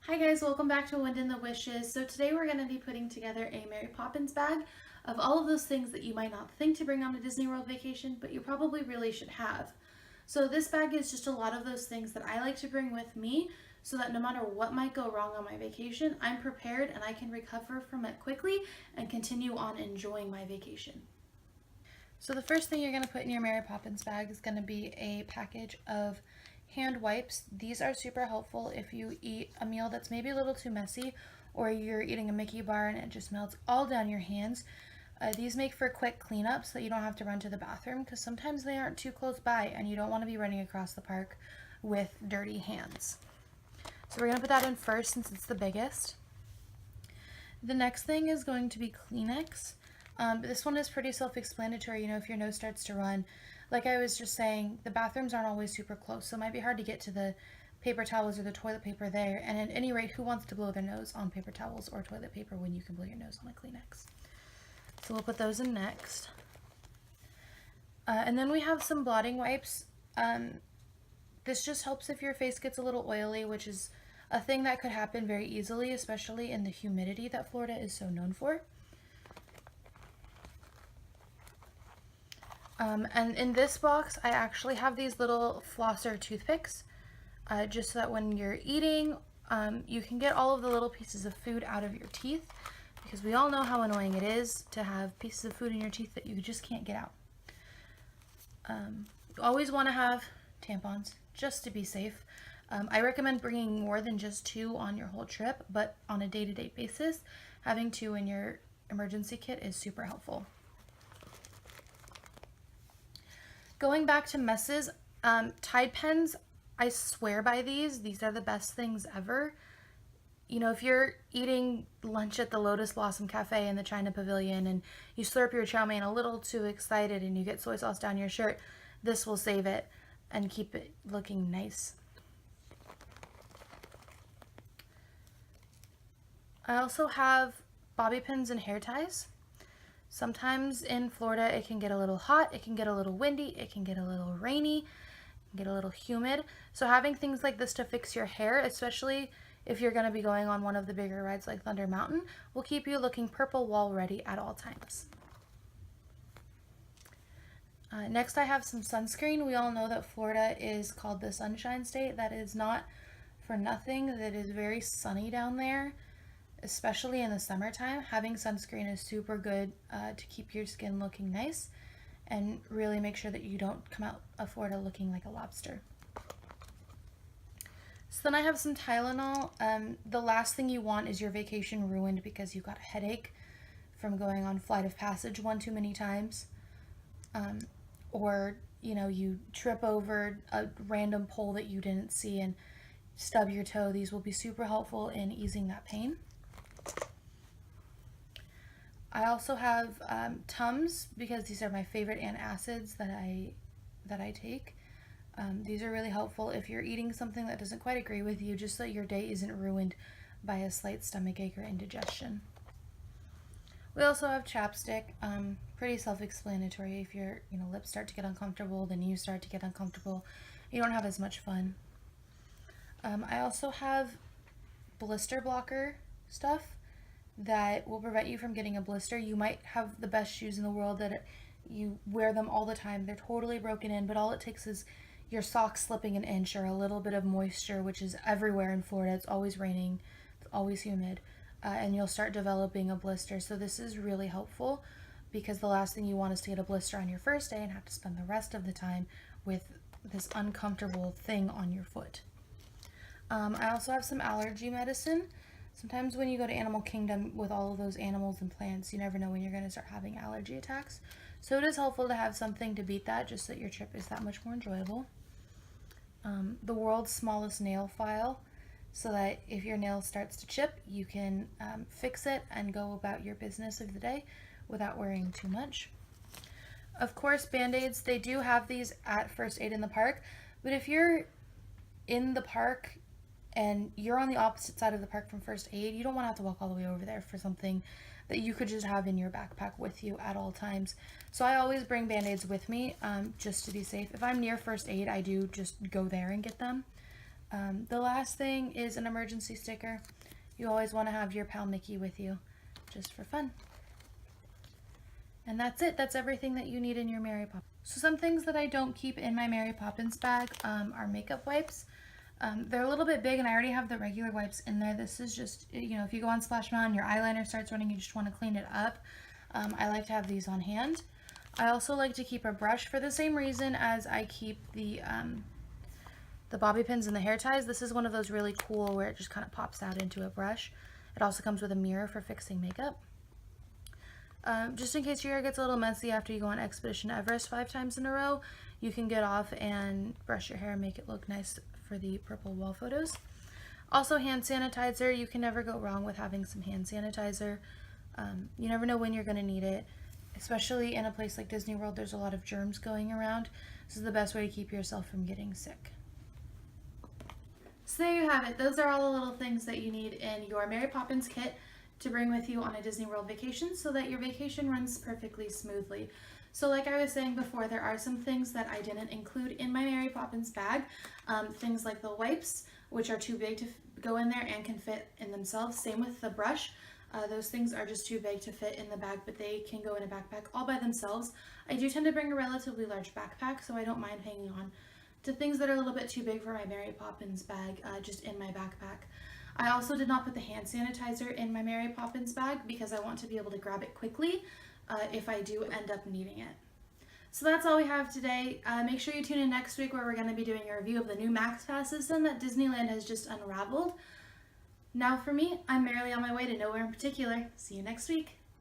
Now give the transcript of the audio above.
Hi guys, welcome back to Wind in the Wishes. So today we're going to be putting together a Mary Poppins bag of all of those things that you might not think to bring on a Disney World vacation, but you probably really should have. So this bag is just a lot of those things that I like to bring with me so that no matter what might go wrong on my vacation, I'm prepared and I can recover from it quickly and continue on enjoying my vacation. So the first thing you're going to put in your Mary Poppins bag is going to be a package of hand wipes. These are super helpful if you eat a meal that's maybe a little too messy, or you're eating a Mickey bar and it just melts all down your hands. These make for quick cleanup so that you don't have to run to the bathroom, because sometimes they aren't too close by and you don't want to be running across the park with dirty hands. So we're going to put that in first since it's the biggest. The next thing is going to be Kleenex. This one is pretty self-explanatory. You know, if your nose starts to run, like I was just saying, the bathrooms aren't always super close, so it might be hard to get to the paper towels or the toilet paper there. And at any rate, who wants to blow their nose on paper towels or toilet paper when you can blow your nose on a Kleenex? So we'll put those in next. And then we have some blotting wipes. This just helps if your face gets a little oily, which is a thing that could happen very easily, especially in the humidity that Florida is so known for. And in this box, I actually have these little flosser toothpicks, just so that when you're eating, you can get all of the little pieces of food out of your teeth, because we all know how annoying it is to have pieces of food in your teeth that you just can't get out. You always want to have tampons, just to be safe. I recommend bringing more than just 2 on your whole trip, but on a day-to-day basis, having 2 in your emergency kit is super helpful. Going back to messes, Tide pens, I swear by these. These are the best things ever. You know, if you're eating lunch at the Lotus Blossom Cafe in the China Pavilion and you slurp your chow mein a little too excited and you get soy sauce down your shirt, this will save it and keep it looking nice. I also have bobby pins and hair ties. Sometimes in Florida it can get a little hot, it can get a little windy, it can get a little rainy, it can get a little humid. So having things like this to fix your hair, especially if you're going to be going on one of the bigger rides like Thunder Mountain, will keep you looking purple wall ready at all times. Next I have some sunscreen. We all know that Florida is called the Sunshine State. That is not for nothing. That is very sunny down there, especially in the summertime. Having sunscreen is super good to keep your skin looking nice and really make sure that you don't come out of Florida looking like a lobster. So then I have some Tylenol. The last thing you want is your vacation ruined because you got a headache from going on Flight of Passage one too many times. Or, you know, you trip over a random pole that you didn't see and stub your toe. These will be super helpful in easing that pain. I also have Tums, because these are my favorite antacids that I take. These are really helpful if you're eating something that doesn't quite agree with you, just so your day isn't ruined by a slight stomachache or indigestion. We also have chapstick, pretty self-explanatory. If your lips start to get uncomfortable, then you start to get uncomfortable, you don't have as much fun. I also have blister blocker stuff that will prevent you from getting a blister. You might have the best shoes in the world that you wear them all the time. They're totally broken in, but all it takes is your socks slipping an inch or a little bit of moisture, which is everywhere in Florida. It's always raining, it's always humid, and you'll start developing a blister. So this is really helpful, because the last thing you want is to get a blister on your first day and have to spend the rest of the time with this uncomfortable thing on your foot. I also have some allergy medicine. Sometimes when you go to Animal Kingdom with all of those animals and plants, you never know when you're going to start having allergy attacks. So it is helpful to have something to beat that, just so that your trip is that much more enjoyable. The world's smallest nail file, so that if your nail starts to chip, you can fix it and go about your business of the day without worrying too much. Of course, Band-Aids, they do have these at First Aid in the park, but if you're in the park and you're on the opposite side of the park from First Aid, you don't want to have to walk all the way over there for something that you could just have in your backpack with you at all times. So I always bring Band-Aids with me, just to be safe. If I'm near First Aid, I do just go there and get them. The last thing is an emergency sticker. You always want to have your pal Mickey with you, just for fun. And that's it. That's everything that you need in your Mary Poppins. So some things that I don't keep in my Mary Poppins bag are makeup wipes. They're a little bit big and I already have the regular wipes in there. This is just, you know, if you go on Splash Mountain, your eyeliner starts running, you just want to clean it up. I like to have these on hand. I also like to keep a brush for the same reason as I keep the bobby pins and the hair ties. This is one of those really cool where it just kind of pops out into a brush. It also comes with a mirror for fixing makeup. Just in case your hair gets a little messy after you go on Expedition Everest 5 times in a row, you can get off and brush your hair and make it look nice for the purple wall photos. Also hand sanitizer. You can never go wrong with having some hand sanitizer. You never know when you're going to need it, especially in a place like Disney World. There's a lot of germs going around. This is the best way to keep yourself from getting sick. So there you have it. Those are all the little things that you need in your Mary Poppins kit to bring with you on a Disney World vacation so that your vacation runs perfectly smoothly. So like I was saying before, there are some things that I didn't include in my Mary Poppins bag. Things like the wipes, which are too big to go in there and can fit in themselves. Same with the brush. Those things are just too big to fit in the bag, but they can go in a backpack all by themselves. I do tend to bring a relatively large backpack, so I don't mind hanging on to things that are a little bit too big for my Mary Poppins bag, just in my backpack. I also did not put the hand sanitizer in my Mary Poppins bag because I want to be able to grab it quickly if I do end up needing it. So that's all we have today. Make sure you tune in next week where we're going to be doing a review of the new Max Pass system that Disneyland has just unraveled. Now for me, I'm merrily on my way to nowhere in particular. See you next week.